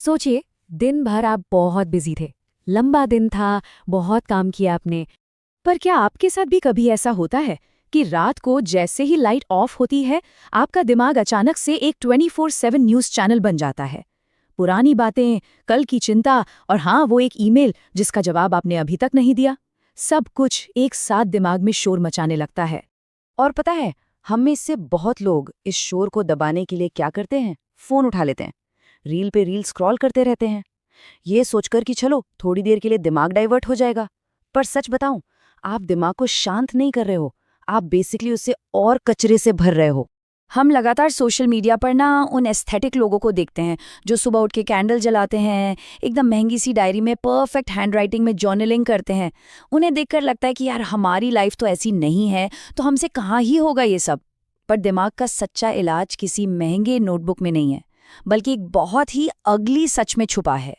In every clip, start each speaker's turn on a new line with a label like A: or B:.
A: सोचिए, दिन भर आप बहुत बिजी थे। लंबा दिन था, बहुत काम किया आपने। पर क्या आपके साथ भी कभी ऐसा होता है कि रात को जैसे ही लाइट ऑफ होती है, आपका दिमाग अचानक से एक 24/7 न्यूज़ चैनल बन जाता है? पुरानी बातें, कल की चिंता और हाँ, वो एक ईमेल जिसका जवाब आपने अभी तक नहीं दिया। सब कुछ एक साथ दिमाग में शोर मचाने लगता है।
B: और पता है, हम में से बहुत लोग इस शोर को दबाने के लिए क्या करते हैं? फोन उठा लेते हैं, रील पे रील स्क्रॉल करते रहते हैं, ये सोचकर कि चलो थोड़ी देर के लिए दिमाग डाइवर्ट हो जाएगा। पर सच बताऊं, आप दिमाग को शांत नहीं कर रहे हो, आप बेसिकली उसे और कचरे से भर रहे हो। हम लगातार सोशल मीडिया पर ना उन एस्थेटिक लोगों को देखते हैं जो सुबह उठ के कैंडल जलाते हैं, एकदम महंगी सी डायरी में परफेक्ट हैंडराइटिंग में जर्नलिंग करते हैं। उन्हें देखकर लगता है कि यार हमारी लाइफ तो ऐसी नहीं है, तो हमसे कहाँ ही होगा ये सब। पर दिमाग का सच्चा इलाज किसी महंगे नोटबुक में नहीं है, बल्कि एक बहुत ही अगली सच में छुपा है।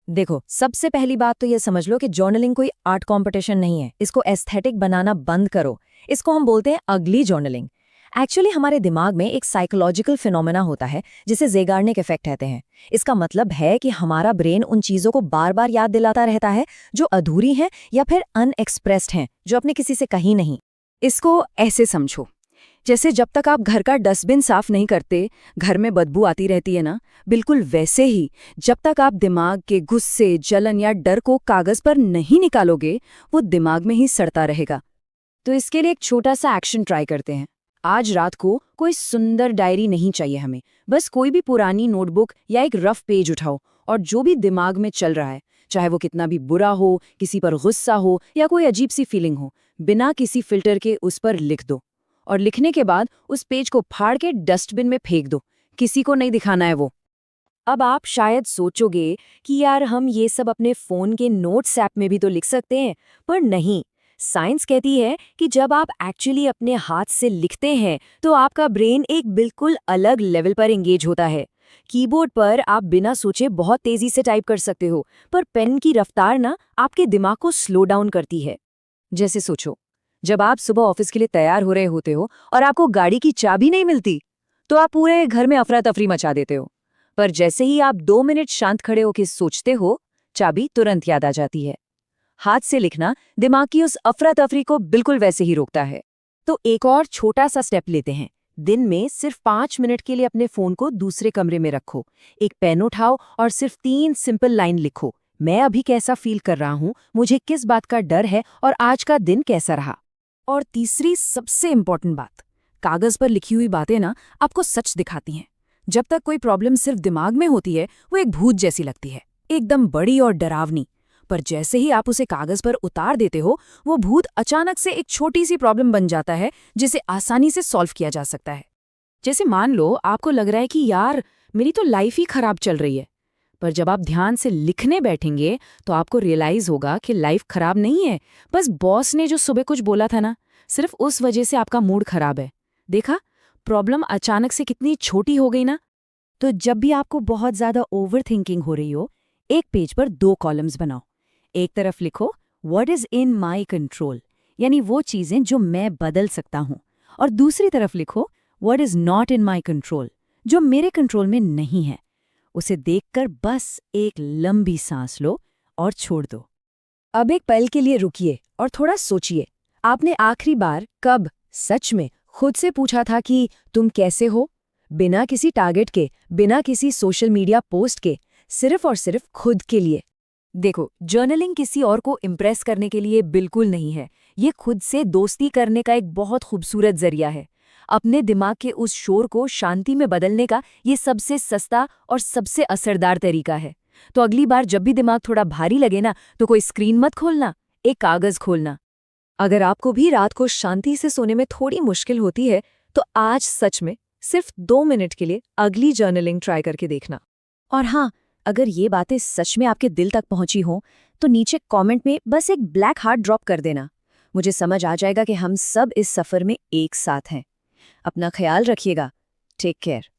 A: देखो, सबसे पहली बात तो ये समझ लो कि जर्नलिंग कोई आर्ट कंपटीशन नहीं है। इसको एस्थेटिक बनाना बंद करो। इसको हम बोलते हैं अगली जर्नलिंग। एक्चुअली हमारे दिमाग में एक साइकोलॉजिकल फिनोमेना होता है जिसे ज़ेगार्निक इफेक्ट कहते हैं। इसका मतलब है कि हमारा ब्रेन उन चीज़ों को बार बार याद दिलाता रहता है जो अधूरी हैं या फिर अनएक्सप्रेस्ड हैं, जो अपने किसी से कहीं नहीं।
B: इसको ऐसे समझो, जैसे जब तक आप घर का डस्टबिन साफ नहीं करते, घर में बदबू आती रहती है ना, बिल्कुल वैसे ही जब तक आप दिमाग के गुस्से, जलन या डर को कागज पर नहीं निकालोगे, वो दिमाग में ही सड़ता रहेगा। तो इसके लिए एक छोटा सा एक्शन ट्राई करते हैं। आज रात को कोई सुंदर डायरी नहीं चाहिए हमें, बस कोई भी पुरानी नोटबुक या एक रफ पेज उठाओ और जो भी दिमाग में चल रहा है, चाहे वो कितना भी बुरा हो, किसी पर गुस्सा हो या कोई अजीब सी फीलिंग हो, बिना किसी फिल्टर के उस पर लिख दो। और लिखने के बाद उस पेज को फाड़ के डस्टबिन में फेंक दो। किसी को नहीं दिखाना है वो। अब आप शायद सोचोगे कि यार हम ये सब अपने फोन के नोट्स ऐप में भी तो लिख सकते हैं, पर नहीं। साइंस कहती है कि जब आप एक्चुअली अपने हाथ से लिखते हैं तो आपका ब्रेन एक बिल्कुल अलग लेवल पर एंगेज होता है। कीबोर्ड पर आप बिना सोचे बहुत तेजी से टाइप कर सकते हो, पर पेन की रफ्तार ना आपके दिमाग को स्लो डाउन करती है। जैसे सोचो, जब आप सुबह ऑफिस के लिए तैयार हो रहे होते हो और आपको गाड़ी की चाबी नहीं मिलती, तो आप पूरे घर में अफरा तफरी मचा देते हो। पर जैसे ही आप 2 मिनट शांत खड़े होकर सोचते हो, चाबी तुरंत याद आ जाती है। हाथ से लिखना दिमाग की उस अफरा तफरी को बिल्कुल वैसे ही रोकता है। तो एक और छोटा सा स्टेप लेते हैं। दिन में सिर्फ 5 मिनट के लिए अपने फोन को दूसरे कमरे में रखो, एक पेन उठाओ और सिर्फ 3 सिंपल लाइन लिखो। मैं अभी कैसा फील कर रहा हूँ, मुझे किस बात का डर है और आज का दिन कैसा रहा। और तीसरी सबसे इंपॉर्टेंट बात, कागज पर लिखी हुई बातें ना आपको सच दिखाती हैं। जब तक कोई प्रॉब्लम सिर्फ दिमाग में होती है, वो एक भूत जैसी लगती है, एकदम बड़ी और डरावनी। पर जैसे ही आप उसे कागज पर उतार देते हो, वो भूत अचानक से एक छोटी सी प्रॉब्लम बन जाता है जिसे आसानी से सॉल्व किया जा सकता है। जैसे मान लो आपको लग रहा है कि यार मेरी तो लाइफ ही खराब चल रही है, पर जब आप ध्यान से लिखने बैठेंगे तो आपको रियलाइज होगा कि लाइफ खराब नहीं है, बस बॉस ने जो सुबह कुछ बोला था ना, सिर्फ उस वजह से आपका मूड खराब है। देखा, प्रॉब्लम अचानक से कितनी छोटी हो गई ना। तो जब भी आपको बहुत ज्यादा ओवर थिंकिंग हो रही हो, एक पेज पर 2 कॉलम्स बनाओ। एक तरफ लिखो what is in my control, यानी वो चीजें जो मैं बदल सकता हूं, और दूसरी तरफ लिखो what is not in my control, जो मेरे कंट्रोल में नहीं है। उसे देखकर बस एक लंबी सांस लो और छोड़ दो। अब एक पल के लिए रुकिए और थोड़ा सोचिए, आपने आखिरी बार कब सच में खुद से पूछा था कि तुम कैसे हो? बिना किसी टारगेट के, बिना किसी सोशल मीडिया पोस्ट के, सिर्फ और सिर्फ खुद के लिए। देखो, जर्नलिंग किसी और को इम्प्रेस करने के लिए बिल्कुल नहीं है। ये खुद से दोस्ती करने का एक बहुत खूबसूरत जरिया है। अपने दिमाग के उस शोर को शांति में बदलने का ये सबसे सस्ता और सबसे असरदार तरीका है। तो अगली बार जब भी दिमाग थोड़ा भारी लगे ना, तो कोई स्क्रीन मत खोलना, एक कागज खोलना। अगर आपको भी रात को शांति से सोने में थोड़ी मुश्किल होती है, तो आज सच में सिर्फ 2 मिनट के लिए अगली जर्नलिंग ट्राई करके देखना। और हाँ, अगर ये बातें सच में आपके दिल तक पहुंची हों, तो नीचे कमेंट में बस एक ब्लैक हार्ट ड्रॉप कर देना। मुझे समझ आ जाएगा कि हम सब इस सफर में एक साथ हैं। अपना ख्याल रखिएगा। Take care.